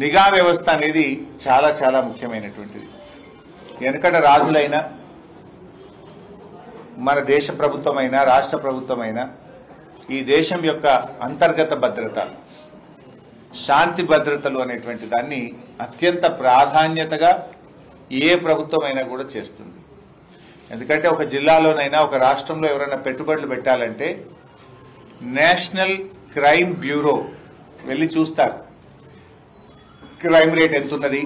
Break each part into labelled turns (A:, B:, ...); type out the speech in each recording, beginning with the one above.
A: నిఘా వ్యవస్థ అనేది చాలా చాలా ముఖ్యమైనటువంటిది. వెనకట రాజులైనా మన దేశ ప్రభుత్వమైనా రాష్ట్ర ప్రభుత్వమైనా ఈ దేశం యొక్క అంతర్గత భద్రత, శాంతి భద్రతలు అనేటువంటి దాన్ని అత్యంత ప్రాధాన్యతగా ఏ ప్రభుత్వమైనా కూడా చేస్తుంది. ఎందుకంటే ఒక జిల్లాలోనైనా ఒక రాష్ట్రంలో ఎవరైనా పెట్టుబడులు పెట్టాలంటే నేషనల్ క్రైమ్ బ్యూరో వెళ్ళి చూస్తారు. క్రైమ్ రేట్ ఎంతున్నది,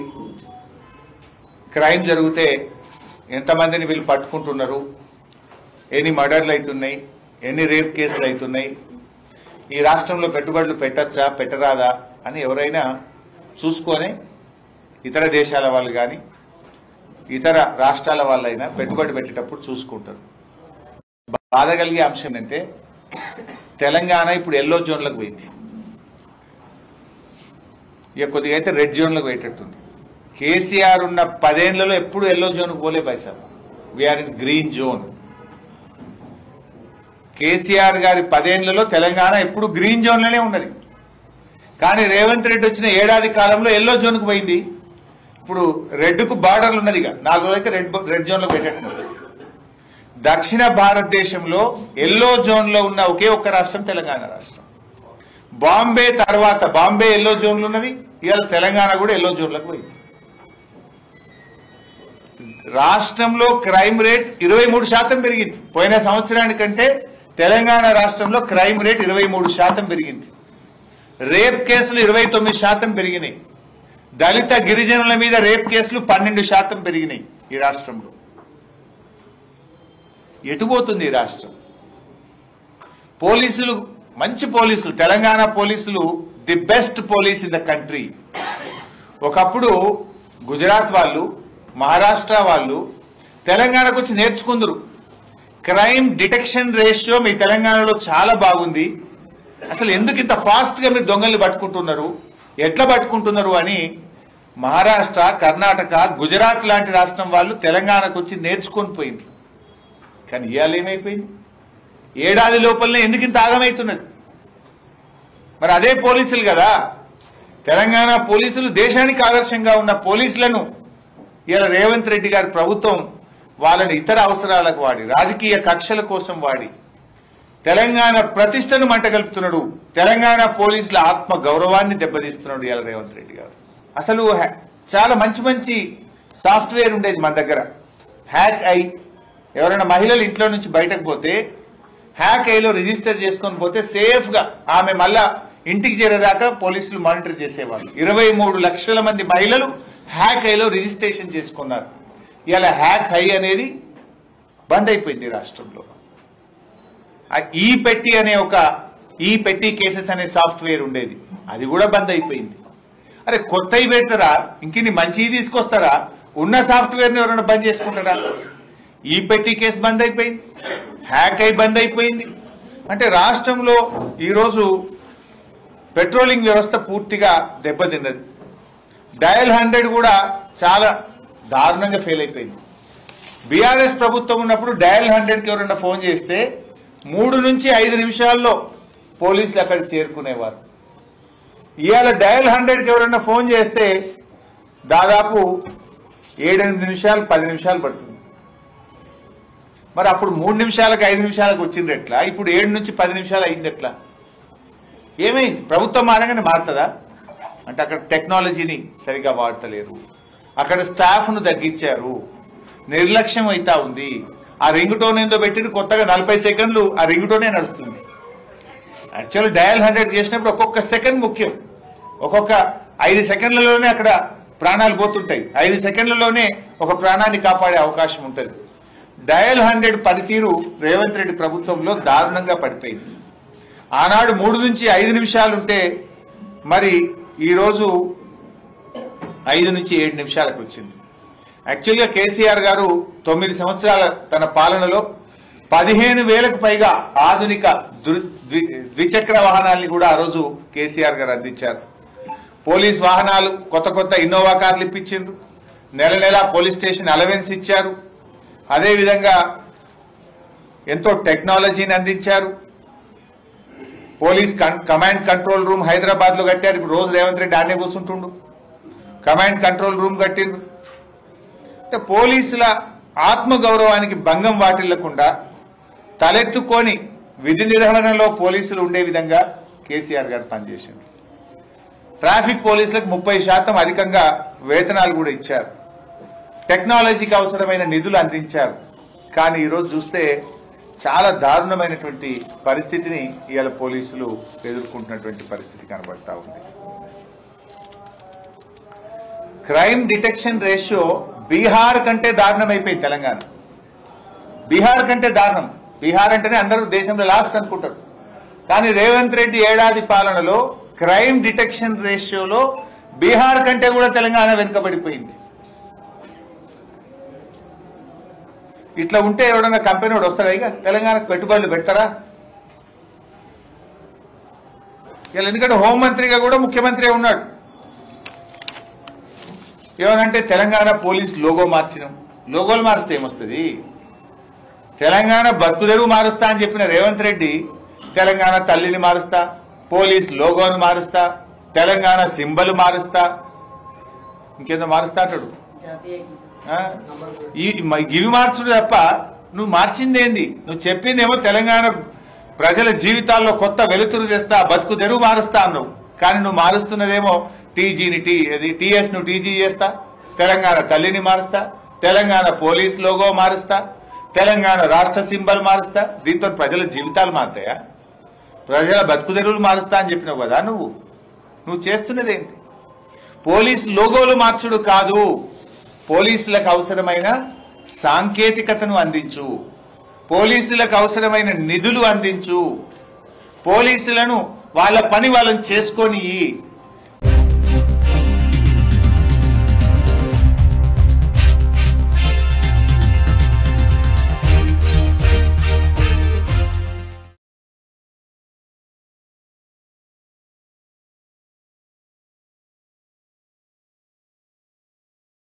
A: క్రైమ్ జరిగితే ఎంతమందిని వీళ్ళు పట్టుకుంటున్నారు, ఎన్ని మర్డర్లు అవుతున్నాయి, ఎన్ని రేప్ కేసులు అవుతున్నాయి, ఈ రాష్ట్రంలో పెట్టుబడులు పెట్టచ్చా పెట్టరాదా అని ఎవరైనా చూసుకొని ఇతర దేశాల వాళ్ళు కానీ ఇతర రాష్ట్రాల వాళ్ళైనా పెట్టుబడి పెట్టేటప్పుడు చూసుకుంటారు. బాధ కలిగే అంశం ఏంటంటే తెలంగాణ ఇప్పుడు ఎల్లో జోన్లకు పోయింది. ఇక కొద్దిగా అయితే రెడ్ జోన్లకు పోయేటట్టుంది. కేసీఆర్ ఉన్న 10 ఏళ్లలో ఎప్పుడు ఎల్లో జోన్కు పోలే పైసా. We are in green zone. KCR గారి 10 ఏళ్లలో తెలంగాణ ఎప్పుడు గ్రీన్ జోన్లోనే ఉన్నది. కానీ రేవంత్ రెడ్డి వచ్చిన ఏడాది కాలంలో ఎల్లో జోన్కు పోయింది. ఇప్పుడు రెడ్కు బార్డర్లు ఉన్నది. 4 రోజులైతే రెడ్ జోన్లో పెట్టేట్టున్నది. దక్షిణ భారతదేశంలో ఎల్లో జోన్లో ఉన్న ఒకే ఒక్క రాష్ట్రం తెలంగాణ రాష్ట్రం. బాంబే తర్వాత బాంబే ఎల్లో జోన్లు ఉన్నది. ఇవాళ తెలంగాణ కూడా ఎల్లో జోన్లకు పోయింది. రాష్ట్రంలో క్రైమ్ రేట్ 23% పెరిగింది. పోయిన సంవత్సరానికంటే తెలంగాణ రాష్ట్రంలో క్రైమ్ రేట్ 23% పెరిగింది. రేప్ కేసులు 29% పెరిగినాయి. దళిత గిరిజనుల మీద రేప్ కేసులు 12% పెరిగినాయి. ఈ రాష్ట్రంలో ఎటుపోతుంది ఈ రాష్ట్రం? పోలీసులు మంచి పోలీసులు, తెలంగాణ పోలీసులు the best police in the country. ఒకప్పుడు గుజరాత్ వాళ్ళు, మహారాష్ట్ర వాళ్ళు తెలంగాణకు వచ్చి నేర్చుకుందరు. క్రైమ్ డిటెక్షన్ రేషియో మీ తెలంగాణలో చాలా బాగుంది, అసలు ఎందుకు ఇంత ఫాస్ట్గా మీరు దొంగల్ని పట్టుకుంటున్నారు, ఎట్లా పట్టుకుంటున్నారు అని మహారాష్ట్ర, కర్ణాటక, గుజరాత్ లాంటి రాష్ట్రం వాళ్ళు తెలంగాణకు వచ్చి నేర్చుకొని పోయింది. కానీ ఇవాళ ఏమైపోయింది? ఏడాది లోపలనే ఎందుకు ఇంత ఆగమవుతున్నది? మరి అదే పోలీసులు కదా, తెలంగాణ పోలీసులు దేశానికి ఆదర్శంగా ఉన్న పోలీసులను ఇవాళ రేవంత్ రెడ్డి గారి ప్రభుత్వం వాళ్ళని ఇతర అవసరాలకు వాడి, రాజకీయ కక్షల కోసం వాడి తెలంగాణ ప్రతిష్టను మంటగలుపుతున్నాడు. తెలంగాణ పోలీసుల ఆత్మ గౌరవాన్ని దెబ్బతీస్తున్నాడు ఇవాళ రేవంత్ రెడ్డి గారు. అసలు చాలా మంచి మంచి సాఫ్ట్వేర్ ఉండేది మన దగ్గర. హ్యాక్ ఐ, ఎవరైనా మహిళలు ఇంట్లో నుంచి బయటకు పోతే హ్యాక్ ఐలో రిజిస్టర్ చేసుకొని పోతే సేఫ్గా ఆమె మళ్ళా ఇంటికి చేరేదాకా పోలీసులు మానిటర్ చేసేవాళ్ళు. 23 లక్షల మంది మహిళలు హ్యాక్ ఐలో రిజిస్ట్రేషన్ చేసుకున్నారు. ఇలా హ్యాక్ ఐ అనేది బంద్ అయిపోయింది రాష్ట్రంలో. ఈ పెట్టి అనే ఈ పెట్టి కేసెస్ అనే సాఫ్ట్వేర్ ఉండేది, అది కూడా బంద్ అయిపోయింది. అరే కొత్తవి పెడతారా, ఇంకిన్ని మంచివి తీసుకొస్తారా? ఉన్న సాఫ్ట్వేర్ని ఎవరైనా బంద్ చేసుకుంటారా? ఈ పెట్టి కేసు బంద్ అయిపోయింది, హ్యాక్ ఐ బంద్ అయిపోయింది. అంటే రాష్ట్రంలో ఈరోజు పెట్రోలింగ్ వ్యవస్థ పూర్తిగా దెబ్బతిన్నది. డయల్ 100 కూడా చాలా దారుణంగా ఫెయిల్ అయిపోయింది. బీఆర్ఎస్ ప్రభుత్వం ఉన్నప్పుడు డయల్ 100కి ఎవరైనా ఫోన్ చేస్తే 3 నుంచి 5 నిమిషాల్లో పోలీసులు అక్కడికి చేరుకునేవారు. ఇవాళ డయల్ 100కి ఎవరైనా ఫోన్ చేస్తే దాదాపు 7-8 నిమిషాలు 10 నిమిషాలు పడుతుంది. మరి అప్పుడు 3 నిమిషాలకు 5 నిమిషాలకు వచ్చింది ఎట్లా? ఇప్పుడు 7 నుంచి 10 నిమిషాలు అయింది ఎట్లా? ఏమైంది? ప్రభుత్వం మారగానే మారుతుందా? అంటే అక్కడ టెక్నాలజీని సరిగా వాడతలేరు, అక్కడ స్టాఫ్ను తగ్గించారు, నిర్లక్ష్యం అవుతా ఉంది. ఆ రింగ్ టోన్ ఏందో పెట్టిన కొత్తగా 40 సెకండ్లు ఆ రింగ్ టోనే నడుస్తుంది. యాక్చువల్లీ డయల్ 100 చేసినప్పుడు ఒక్కొక్క సెకండ్ ముఖ్యం. ఒక్కొక్క 5 సెకండ్లలోనే అక్కడ ప్రాణాలు పోతుంటాయి. 5 సెకండ్లలోనే ఒక ప్రాణాన్ని కాపాడే అవకాశం ఉంటుంది. డయల్ 100 పనితీరు రేవంత్ రెడ్డి ప్రభుత్వంలో దారుణంగా పడిపోయింది. ఆనాడు 3 నుంచి 5 నిమిషాలుంటే మరి ఈరోజు 5 నుంచి 7 నిమిషాలకు వచ్చింది. యాక్చువల్గా కేసీఆర్ గారు 9 సంవత్సరాల తన పాలనలో 15,000కు పైగా ఆధునిక ద్విచక్ర వాహనాల్ని కూడా ఆ రోజు కేసీఆర్ గారు అందించారు. పోలీస్ వాహనాలు కొత్త ఇన్నోవా కార్లు ఇప్పించిండ్రు. నెల నెల పోలీస్ స్టేషన్ అలవెన్స్ ఇచ్చారు. అదేవిధంగా ఎంతో టెక్నాలజీని అందించారు. పోలీస్ కమాండ్ కంట్రోల్ రూమ్ హైదరాబాద్లో కట్టారు. ఇప్పుడు రోజు రేవంత్ రెడ్డి ఆడే కూర్చుంటుండు. కమాండ్ కంట్రోల్ రూమ్ కట్టిండ్రు. అంటే పోలీసుల ఆత్మగౌరవానికి భంగం వాటిల్లకుండా తలెత్తుకొని విధి నిర్వహణలో పోలీసులు ఉండే విధంగా కేసీఆర్ గారు పనిచేసింది. ట్రాఫిక్ పోలీసులకు 30% అధికంగా వేతనాలు కూడా ఇచ్చారు. టెక్నాలజీకి అవసరమైన నిధులు అందించారు. కానీ ఈరోజు చూస్తే చాలా దారుణమైనటువంటి పరిస్థితిని ఇవాళ పోలీసులు ఎదుర్కొంటున్నటువంటి పరిస్థితి కనబడతా ఉంది. క్రైమ్ డిటెక్షన్ రేషియో బీహార్ కంటే దారుణం అయిపోయింది తెలంగాణ. బీహార్ కంటే దారుణం. బీహార్ అంటేనే అందరూ దేశంలో లాస్ట్ అనుకుంటారు. కానీ రేవంత్ రెడ్డి ఏడాది పాలనలో క్రైమ్ డిటెక్షన్ రేషియోలో బీహార్ కంటే కూడా తెలంగాణ వెనుకబడిపోయింది. ఇట్లా ఉంటే ఎవడన్నా కంపెనీ వాడు వస్తాడా? ఇక తెలంగాణకు పెట్టుబడులు పెడతారా? ఇలా ఎందుకంటే హోంమంత్రిగా కూడా ముఖ్యమంత్రి ఉన్నాడు. ఏమనంటే తెలంగాణ పోలీస్ లోగో మార్చినాం. లోగోలు మారిస్తే ఏమొస్తుంది? తెలంగాణ బతుకుదెరువు మారుస్తా అని చెప్పిన రేవంత్ రెడ్డి తెలంగాణ తల్లిని మారుస్తా, పోలీస్ లోగోను మారుస్తా, తెలంగాణ సింబల్ మారుస్తా, ఇంకేదో మారుస్తా అంటాడు. ఇవి మార్చుడు తప్ప నువ్వు మార్చిందేంది? నువ్వు చెప్పిందేమో తెలంగాణ ప్రజల జీవితాల్లో కొత్త వెలుతురు తెస్తా, బతుకు తెరువు మారుస్తా అన్నావు. కానీ నువ్వు మారుస్తున్నదేమో టీజీని టీఎస్ ను టీజీ చేస్తా, తెలంగాణ తల్లిని మారుస్తా, తెలంగాణ పోలీస్ లోగో మారుస్తా, తెలంగాణ రాష్ట్ర సింబల్ మారుస్తా. దీంతో ప్రజల జీవితాలు మారుతాయా? ప్రజల బతుకు తెరువులు మారుస్తా అని చెప్పినావు కదా. నువ్వు చేస్తున్నదేంటి? పోలీస్ లోగోలు మార్చుడు కాదు, పోలీసులకు అవసరమైన సాంకేతికతను అందించు, పోలీసులకు అవసరమైన నిధులు అందించు, పోలీసులను వాళ్ళ పని వాళ్ళని చేసుకొని